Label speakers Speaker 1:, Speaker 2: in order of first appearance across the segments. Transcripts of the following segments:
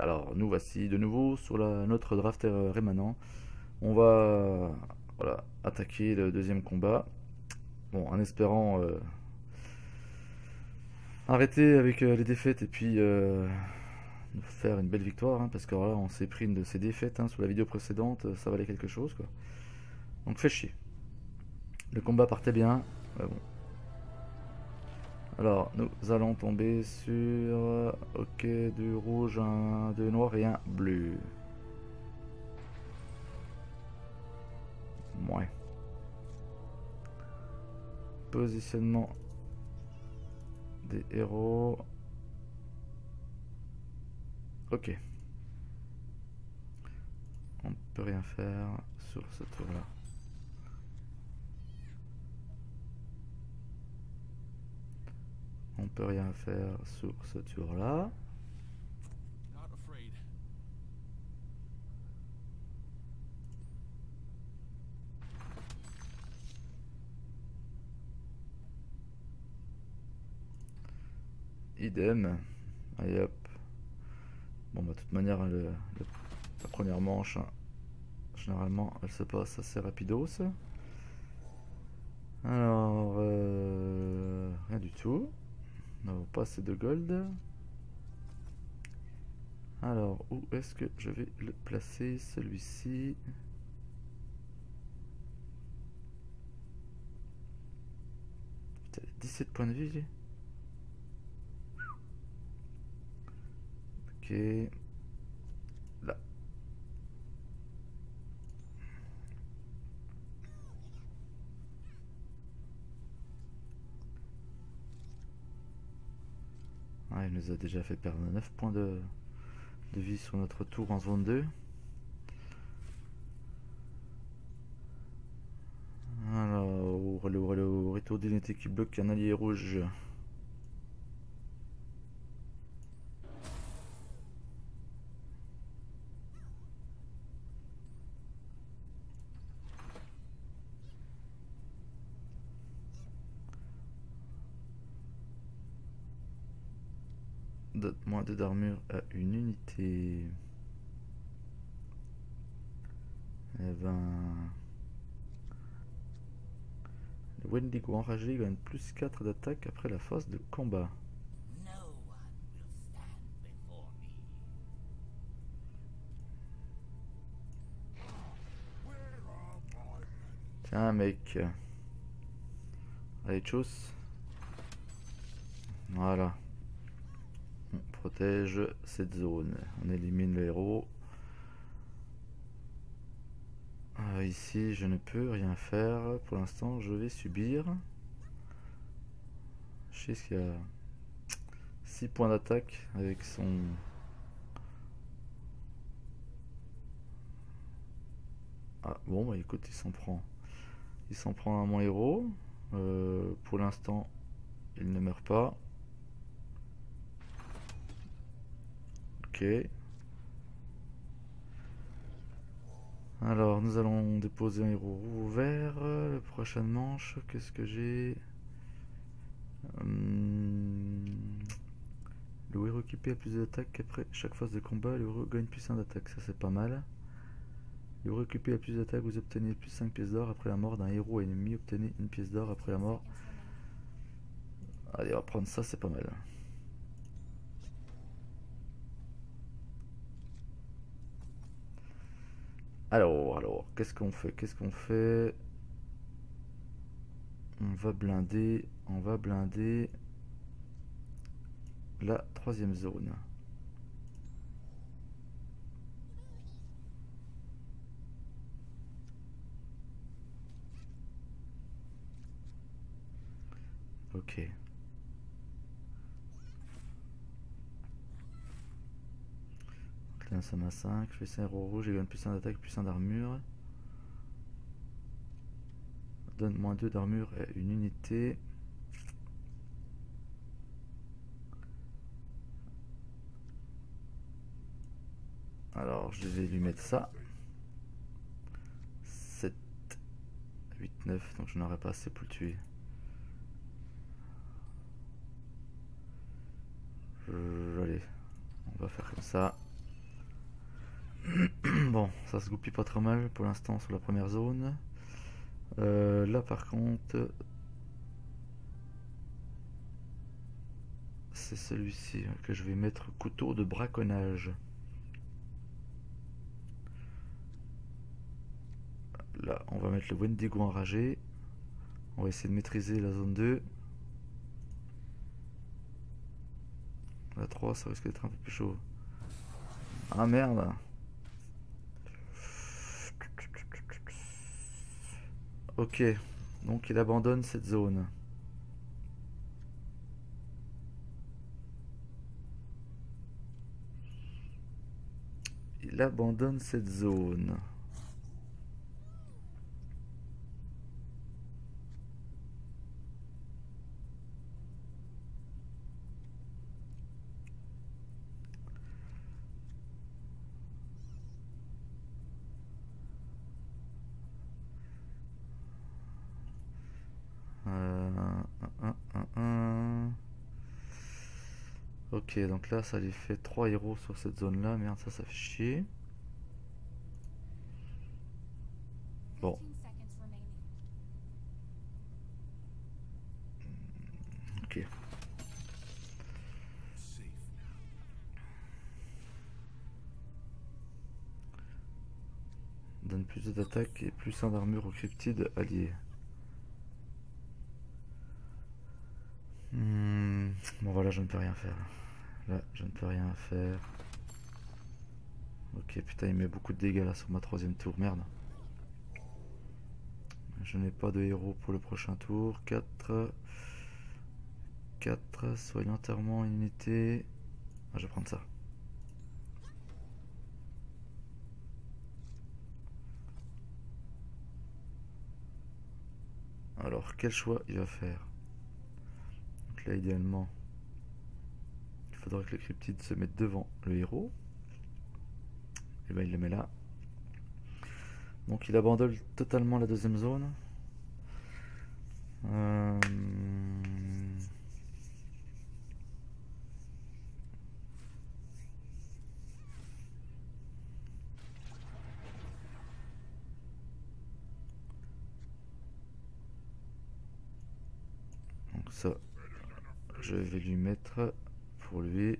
Speaker 1: Alors nous voici de nouveau sur notre drafter rémanent. On va voilà, attaquer le deuxième combat. Bon, en espérant arrêter avec les défaites et puis nous faire une belle victoire, hein, parce que voilà, on s'est pris une de ces défaites, hein, sur la vidéo précédente, ça valait quelque chose quoi. Donc fait chier. Le combat partait bien. Bon. Alors nous allons tomber sur ok, deux rouges, un deux noirs et un bleu. Ouais. Positionnement des héros. Ok. On ne peut rien faire sur ce tour là. On peut rien faire sur ce tour là. Idem. Allez hop. Bon bah de toute manière la première manche, hein, généralement elle se passe assez rapidos. Alors rien du tout. On n'a pas assez de gold. Alors où est-ce que je vais le placer, celui-ci? Putain, 17 points de vie. Ok. Là. Ah, il nous a déjà fait perdre 9 points de vie sur notre tour en zone 2. Alors, retour d'unité qui bloque un allié rouge. Moins 2 d'armure à une unité. Eh ben... Le Wendigo enragé gagne plus 4 d'attaque après la phase de combat. Tiens mec. Allez tchuss. Voilà. On protège cette zone. On élimine le héros. Ici je ne peux rien faire. Pour l'instant je vais subir. Je sais qu'il y a 6 points d'attaque avec son... Ah bon bah écoute, il s'en prend. Il s'en prend à mon héros. Pour l'instant il ne meurt pas. Ok. Alors nous allons déposer un héros vert. La prochaine manche, qu'est-ce que j'ai? Le héros équipé a plus d'attaque après chaque phase de combat. Le héros gagne plus 1 d'attaque, ça c'est pas mal. Le héros équipé a plus d'attaque, vous obtenez plus 5 pièces d'or après la mort d'un héros ennemi. Obtenez une pièce d'or après la mort. Allez, on va prendre ça, c'est pas mal. Alors, qu'est-ce qu'on fait? On va blinder la troisième zone. Ok. Donc là, ça m'a 5. Je fais 5 héros rouges, j'ai gagne plus 1 d'attaque, plus 1 d'armure. Donne moins 2 d'armure à une unité. Alors je vais lui mettre ça. 7, 8, 9, donc je n'aurai pas assez pour le tuer. Allez, on va faire comme ça. Bon, ça se goupille pas trop mal pour l'instant sur la première zone. Là par contre, c'est celui-ci que je vais mettre couteau de braconnage. Là, on va mettre le Wendigo enragé. On va essayer de maîtriser la zone 2. La 3, ça risque d'être un peu plus chaud. Ah merde! Ok, donc il abandonne cette zone. Il abandonne cette zone. Ok, donc là ça lui fait 3 héros sur cette zone là. Merde, ça fait chier. Bon. Ok. Donne plus d'attaque et plus 1 d'armure aux cryptides alliés. Bon voilà, je ne peux rien faire. Là, je ne peux rien faire. Ok, putain, il met beaucoup de dégâts là sur ma 3ème tour, merde. Je n'ai pas de héros pour le prochain tour. 4. Soyons entièrement en unité. Ah, je vais prendre ça. Alors, quel choix il va faire? Donc là, idéalement, il faudrait que le cryptide se mette devant le héros. Et ben, il le met là. Donc, il abandonne totalement la 2ème zone. Donc ça, je vais lui mettre pour lui.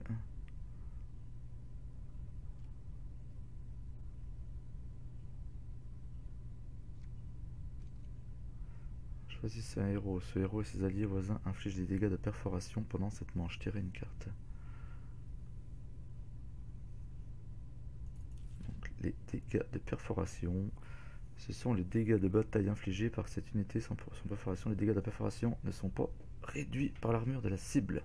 Speaker 1: Choisissez un héros. Ce héros et ses alliés voisins infligent des dégâts de perforation pendant cette manche. Tirez une carte. Donc, les dégâts de perforation, ce sont les dégâts de bataille infligés par cette unité sans perforation. Les dégâts de perforation ne sont pas réduits par l'armure de la cible.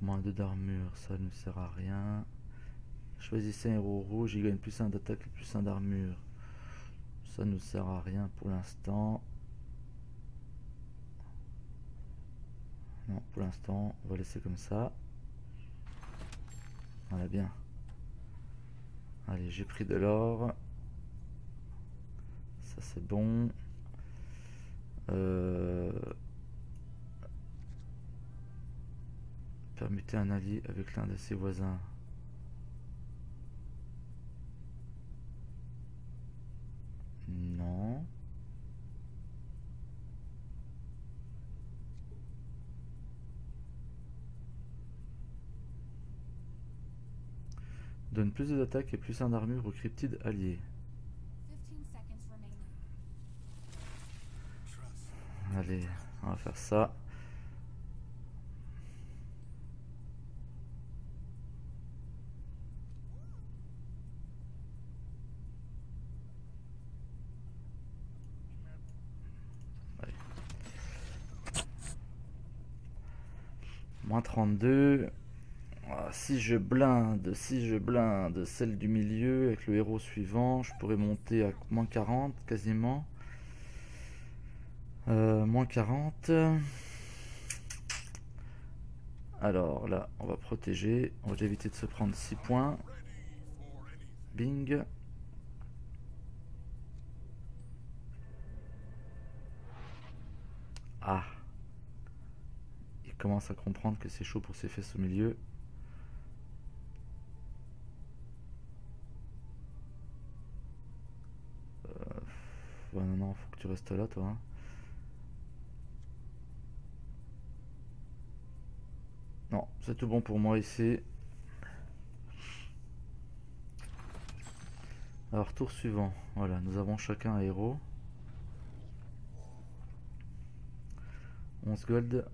Speaker 1: Moins 2 d'armure, ça ne sert à rien. Choisissez un héros rouge, il gagne plus 1 d'attaque et plus 1 d'armure. Ça ne sert à rien pour l'instant. Non, pour l'instant, on va laisser comme ça. Voilà, bien. Allez, j'ai pris de l'or. Ça, c'est bon. Permuter un allié avec l'un de ses voisins. Non. Donne plus d'attaque et plus 1 d'armure aux cryptides alliés. Allez, on va faire ça. Allez. Moins 32. Ah, si je blinde celle du milieu avec le héros suivant, je pourrais monter à moins 40 quasiment. Moins 40. Alors là, on va protéger. On va éviter de se prendre 6 points. Bing. Ah. Il commence à comprendre que c'est chaud pour ses fesses au milieu. Ouais, non, non, faut que tu restes là, toi. Hein. Non, c'est tout bon pour moi ici. Alors, tour suivant. Voilà, nous avons chacun un héros. 11 gold.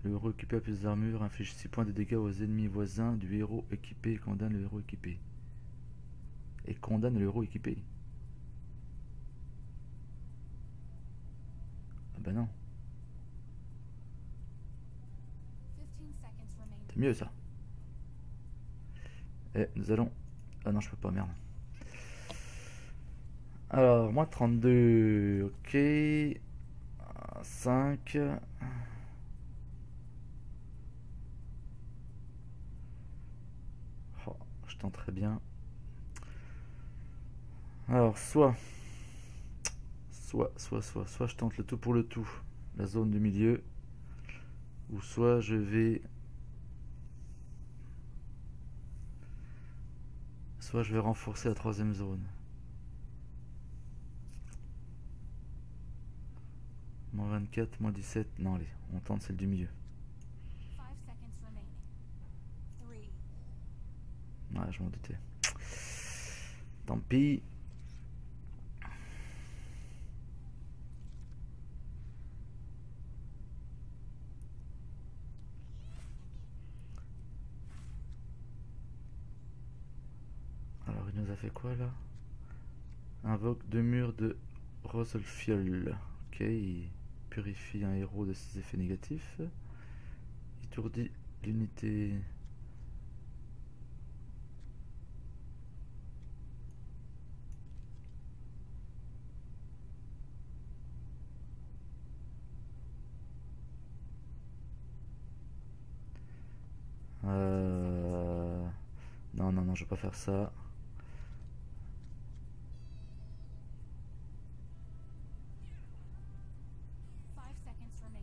Speaker 1: Le héros équipé a plus d'armure inflige 6 points de dégâts aux ennemis voisins du héros équipé et condamne le héros équipé. Et condamne le héros équipé. Ah bah non. C'est mieux ça. Et nous allons... Ah non, je peux pas, merde. Alors, moi 32, ok. 5. Oh, je tente très bien. Alors, soit je tente le tout pour le tout, la zone du milieu, ou soit je vais renforcer la troisième zone. Moins 24, moins 17, non allez, on tente celle du milieu. Ouais, je m'en doutais. Tant pis. Alors il nous a fait quoi là? Invoque 2 murs de Roselfiol. Ok, il purifie un héros de ses effets négatifs. Étourdit l'unité. Non, non, non, je vais pas faire ça.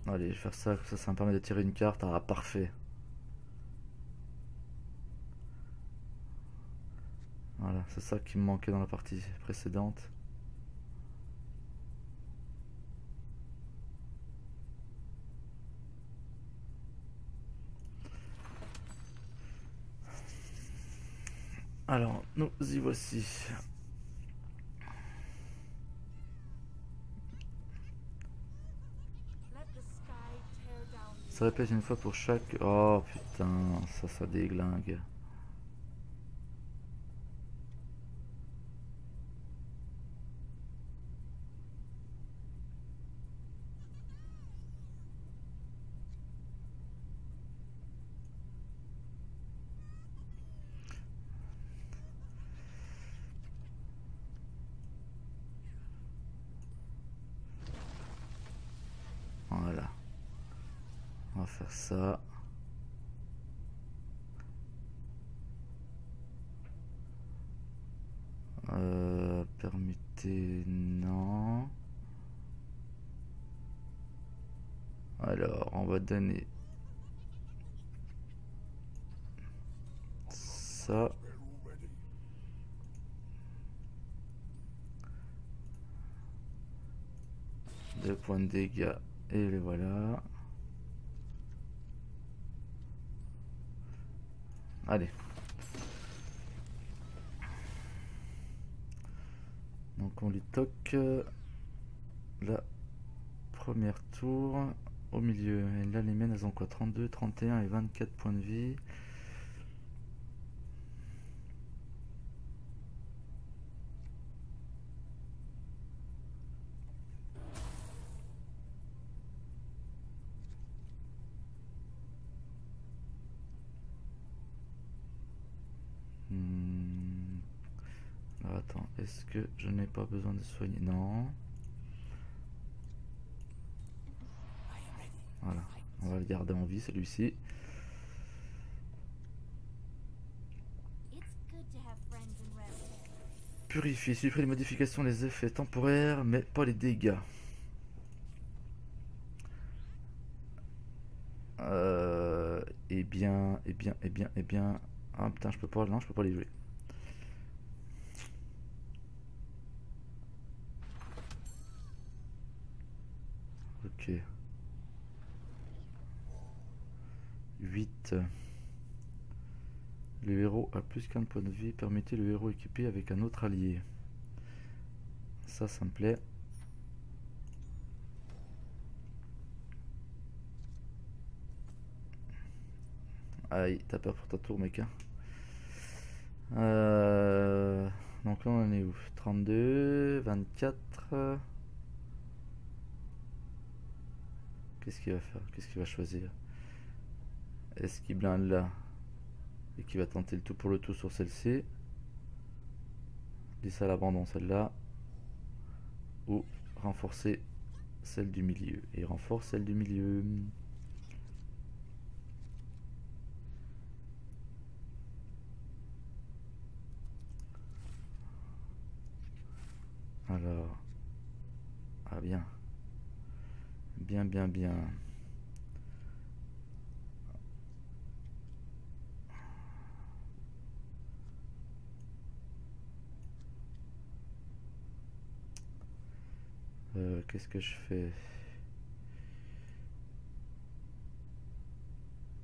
Speaker 1: Allez, je vais faire ça, ça me permet de tirer une carte. Ah, parfait. Voilà, c'est ça qui me manquait dans la partie précédente. Alors, nous y voici. Ça répète une fois pour chaque... Oh putain, ça déglingue. Voilà. On va faire ça. Permuter, non. Alors, on va donner ça. Deux points de dégâts. Et les voilà. Allez. Donc on lui toque la première tour au milieu. Et là les miennes elles ont quoi? 32, 31 et 24 points de vie. Alors attends, est-ce que je n'ai pas besoin de soigner? Non. Voilà, on va le garder en vie celui-ci. Purifie, supprime les modifications, les effets temporaires, mais pas les dégâts. Et bien. Ah putain, je peux pas, non, je peux pas les jouer. Ok. 8. Le héros a plus qu'un point de vie. Permettez le héros équipé avec un autre allié. Ça me plaît. Aïe, t'as peur pour ta tour, mec. Hein. Donc là, on en est où? 32, 24. Qu'est-ce qu'il va faire? Qu'est-ce qu'il va choisir? Est-ce qu'il blinde là? Et qu'il va tenter le tout pour le tout sur celle-ci? Dis ça à l'abandon, celle-là. Ou renforcer celle du milieu. Et il renforce celle du milieu. Alors. Ah bien. Bien. Qu'est-ce que je fais?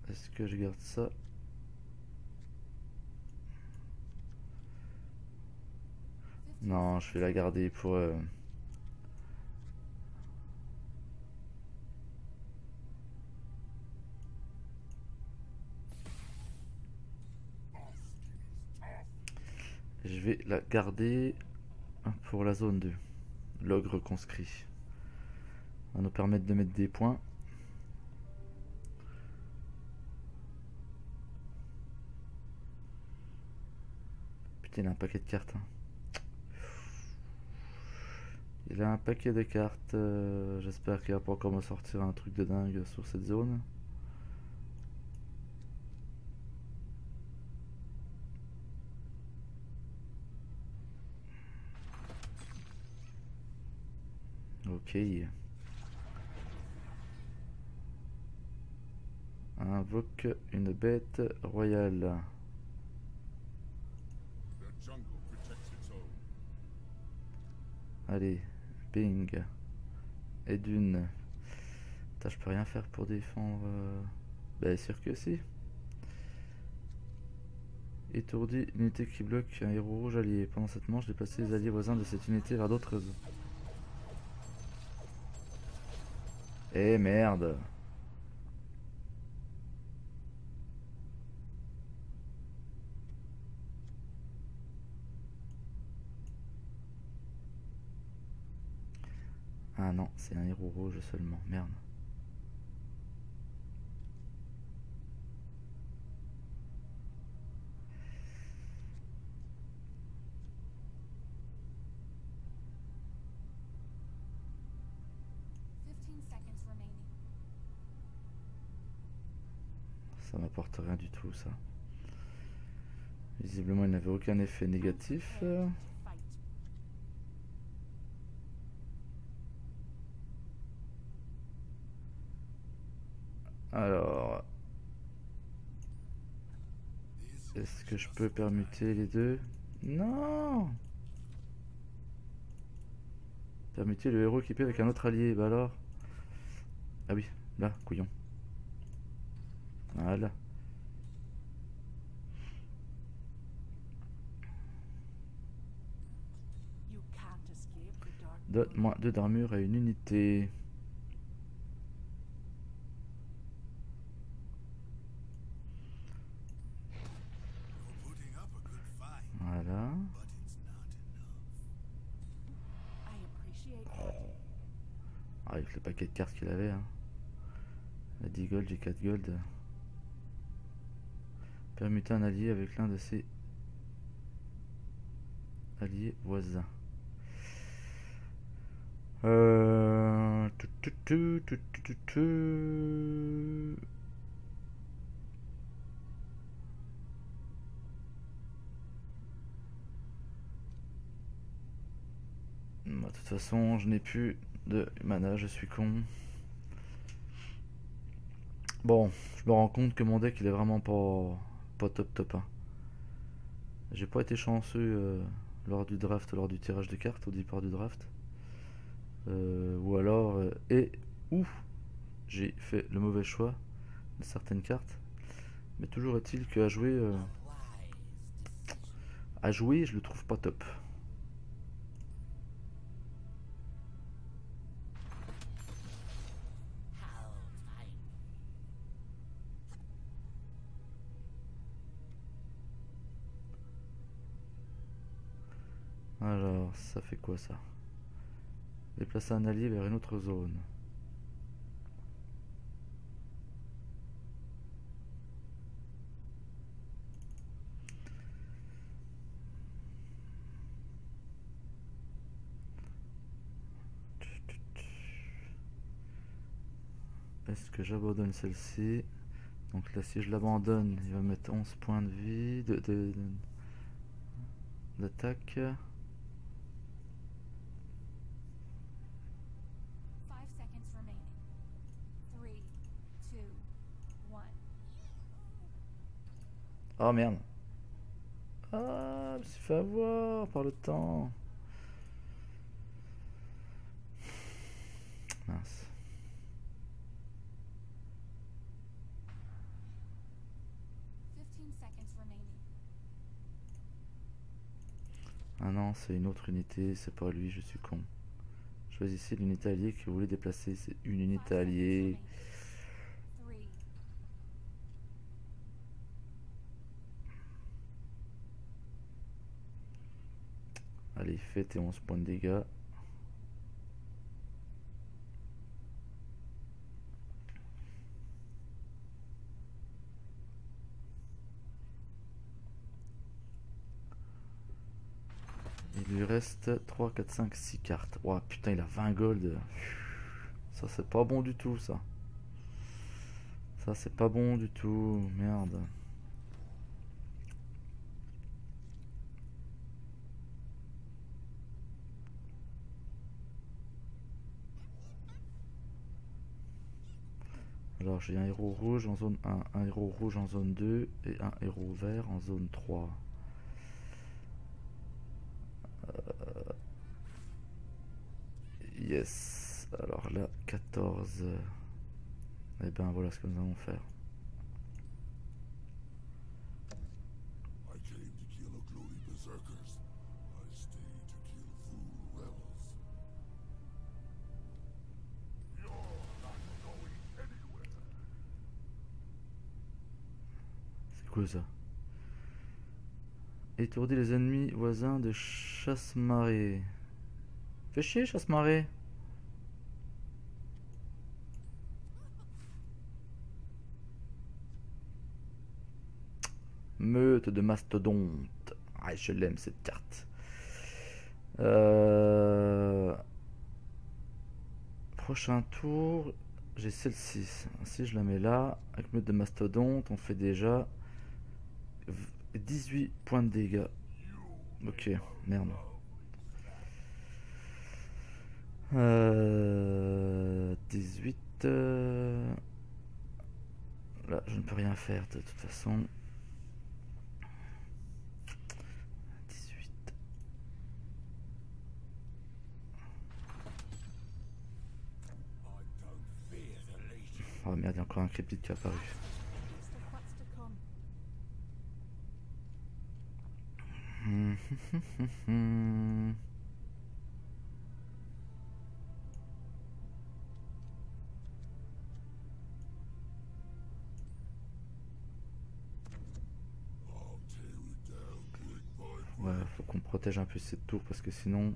Speaker 1: Est-ce que je garde ça? Non, je vais la garder pour... Je vais la garder pour la zone 2. L'ogre conscrit. Ça va nous permettre de mettre des points. Putain, il a un paquet de cartes. Hein. Il a un paquet de cartes. J'espère qu'il va pas encore me sortir un truc de dingue sur cette zone. Ok. Invoque une bête royale. Allez, ping. Et d'une. Putain, je peux rien faire pour défendre. Bien sûr que si. Étourdi, unité qui bloque un héros rouge allié. Pendant cette manche, déplacez les alliés voisins de cette unité vers d'autres zones. Eh merde. Ah non, c'est un héros rouge seulement. Merde. Ça m'apporte rien du tout, ça. Visiblement, il n'avait aucun effet négatif. Alors... Est-ce que je peux permuter les deux? Non! Permuter le héros équipé avec un autre allié, bah alors? Ah oui, là, couillon. Voilà. Donne-moi 2 d'armure à une unité. Voilà. Ah, avec le paquet de cartes qu'il avait. Hein. Il a 10 gold, j'ai 4 gold. Permuter un allié avec l'un de ses alliés voisins. De toute façon, je n'ai plus de mana, je suis con. Bon, je me rends compte que mon deck il est vraiment pas top top, hein. J'ai pas été chanceux lors du draft, lors du tirage de cartes au départ du draft. Ou alors, ou j'ai fait le mauvais choix de certaines cartes. Mais toujours est-il qu'à jouer, je le trouve pas top. Alors, ça fait quoi ça? Déplacer un allié vers une autre zone. Est-ce que j'abandonne celle-ci? Donc là, si je l'abandonne, il va mettre 11 points de vie, d'attaque. Oh merde. Ah, je me suis fait avoir par le temps. Mince. Ah non, c'est une autre unité, c'est pas lui, je suis con. Choisissez l'unité alliée que vous voulez déplacer, c'est une unité alliée. Allez, fais tes 11 points de dégâts. Il lui reste 3, 4, 5, 6 cartes. Oh putain, il a 20 gold. Ça, c'est pas bon du tout, ça. Ça, c'est pas bon du tout. Merde. Alors, j'ai un héros rouge en zone 1, un héros rouge en zone 2 et un héros vert en zone 3. Yes. Alors là, 14. Et ben voilà ce que nous allons faire. C'est quoi ça? Étourdis les ennemis voisins de Chasse-Marée. Fais chier, Chasse-Marée. Meute de mastodonte. Ah, je l'aime cette carte. Prochain tour, j'ai celle-ci. Si je la mets là, avec meute de mastodonte, on fait déjà 18 points de dégâts. Ok, merde. 18. Là, je ne peux rien faire de toute façon. 18. Oh merde, il y a encore un cryptide qui est apparu. Ouais, faut qu'on protège un peu cette tour parce que sinon,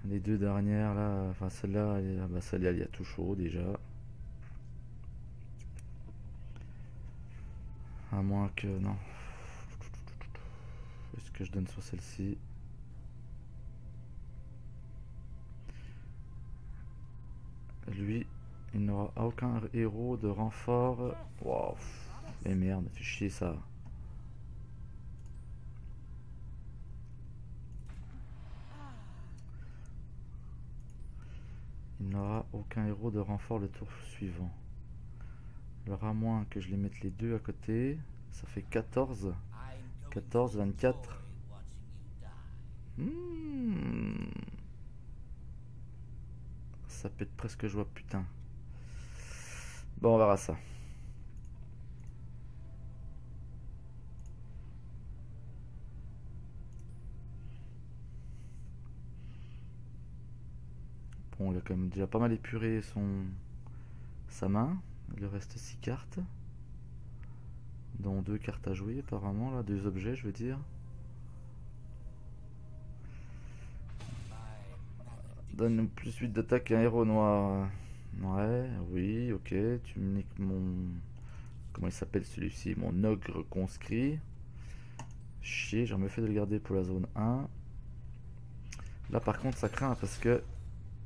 Speaker 1: les deux dernières là, enfin celle-là, bah celle-là, il y a tout chaud déjà. À moins que. Non. Est-ce que je donne sur celle-ci? Lui, il n'aura aucun héros de renfort. Wow. Mais merde, fait chier ça. Il n'aura aucun héros de renfort le tour suivant. Alors à moins que je les mette les deux à côté, ça fait 14. 14, 24. Ça peut être presque jouable, putain. Bon, on verra ça. Bon, il a quand même déjà pas mal épuré sa main. Il lui reste 6 cartes. Dont 2 cartes à jouer apparemment, là, 2 objets je veux dire. Donne plus 8 d'attaque à un héros noir. Ouais, oui, ok. Tu me niques mon... Comment il s'appelle celui-ci? Mon ogre conscrit. Chier, j'ai me fait de le garder pour la zone 1. Là par contre ça craint parce que...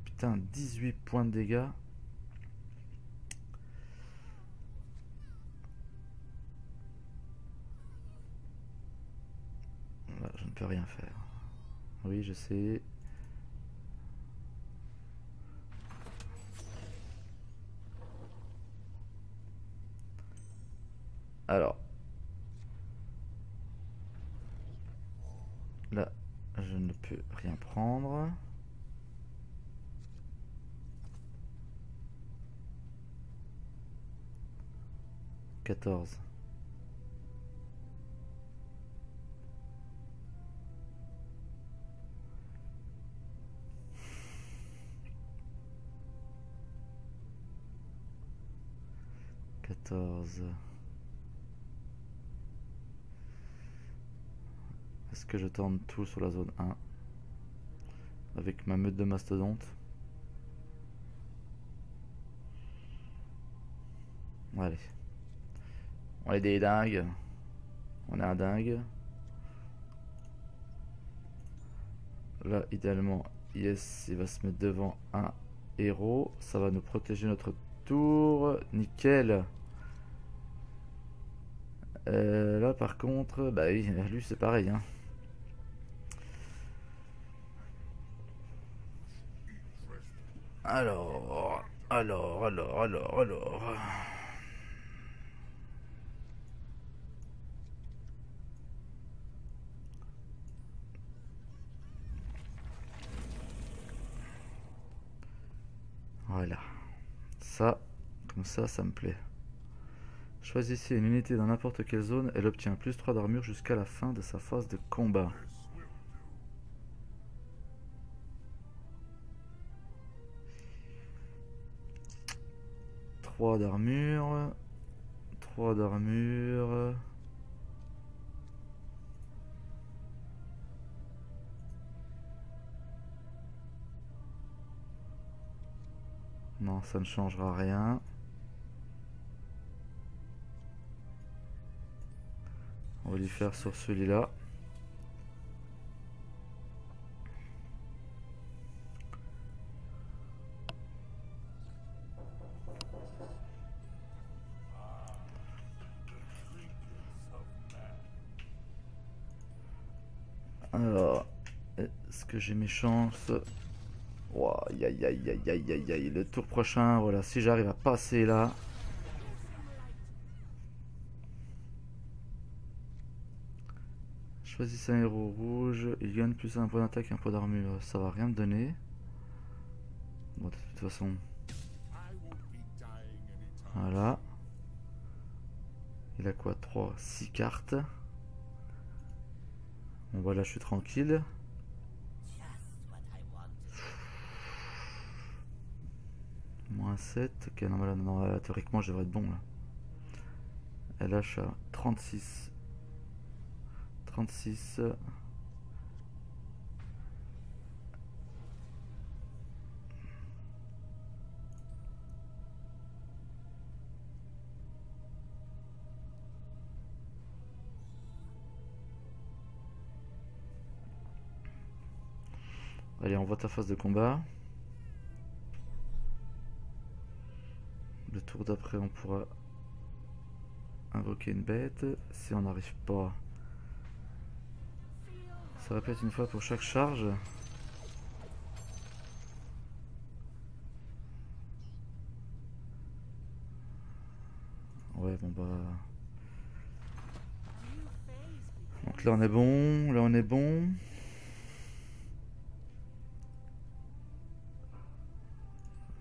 Speaker 1: Putain, 18 points de dégâts. Là, je ne peux rien faire. Oui, je sais. Alors. Là, je ne peux rien prendre. « 14. Est-ce que je tente tout sur la zone 1 avec ma meute de mastodonte? Allez. On est des dingues. On est un dingue. Là, idéalement, yes, il va se mettre devant un héros. Ça va nous protéger notre tour. Nickel. Là, par contre, bah oui, lui c'est pareil. Hein. Alors. Voilà. Ça, comme ça me plaît. Choisissez une unité dans n'importe quelle zone, elle obtient plus 3 d'armure jusqu'à la fin de sa phase de combat. Trois d'armure. 3 d'armure. Non, ça ne changera rien. On va lui faire sur celui-là. Alors, est-ce que j'ai mes chances? Oh, aïe aïe aïe aïe aïe aïe aïe. Le tour prochain, voilà, si j'arrive à passer là. Choisissez un héros rouge, il gagne plus un point d'attaque et un point d'armure. Ça va rien me donner. Bon, de toute façon. Voilà. Il a quoi? 3, 6 cartes. Bon, voilà, je suis tranquille. Moins 7. Ok, non, voilà, non, là, théoriquement, je devrais être bon là. Elle lâche à 36. 36. Allez, on voit ta phase de combat. Le tour d'après, on pourra invoquer une bête. Si on n'arrive pas, ça répète une fois pour chaque charge. ouais, bon bah... Donc là on est bon, là on est bon.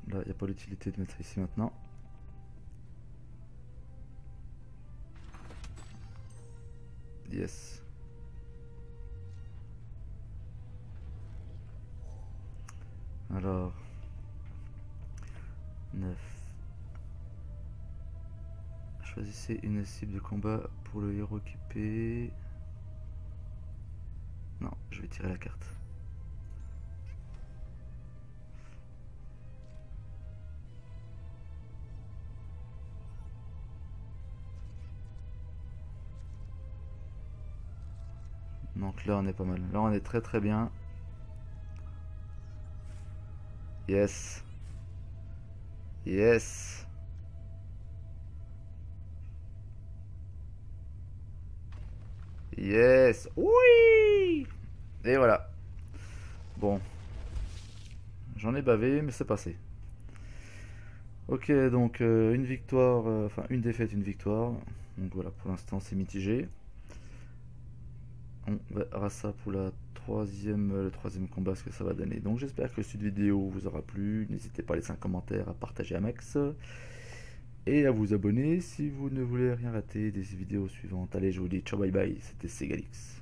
Speaker 1: Là, il n'y a pas l'utilité de mettre ici maintenant. Yes. Alors... 9. Choisissez une cible de combat pour le héros équipé. Non, je vais tirer la carte. Donc là on est pas mal. Là on est très très bien. Yes. Yes. Yes. Oui. Et voilà. Bon. J'en ai bavé, mais c'est passé. Ok, donc une victoire, enfin une défaite, une victoire. Donc voilà, pour l'instant c'est mitigé. On verra ça pour le troisième combat, ce que ça va donner. Donc j'espère que cette vidéo vous aura plu. N'hésitez pas à laisser un commentaire, à partager un max. Et à vous abonner si vous ne voulez rien rater des vidéos suivantes. Allez, je vous dis ciao, bye bye. C'était Segalix.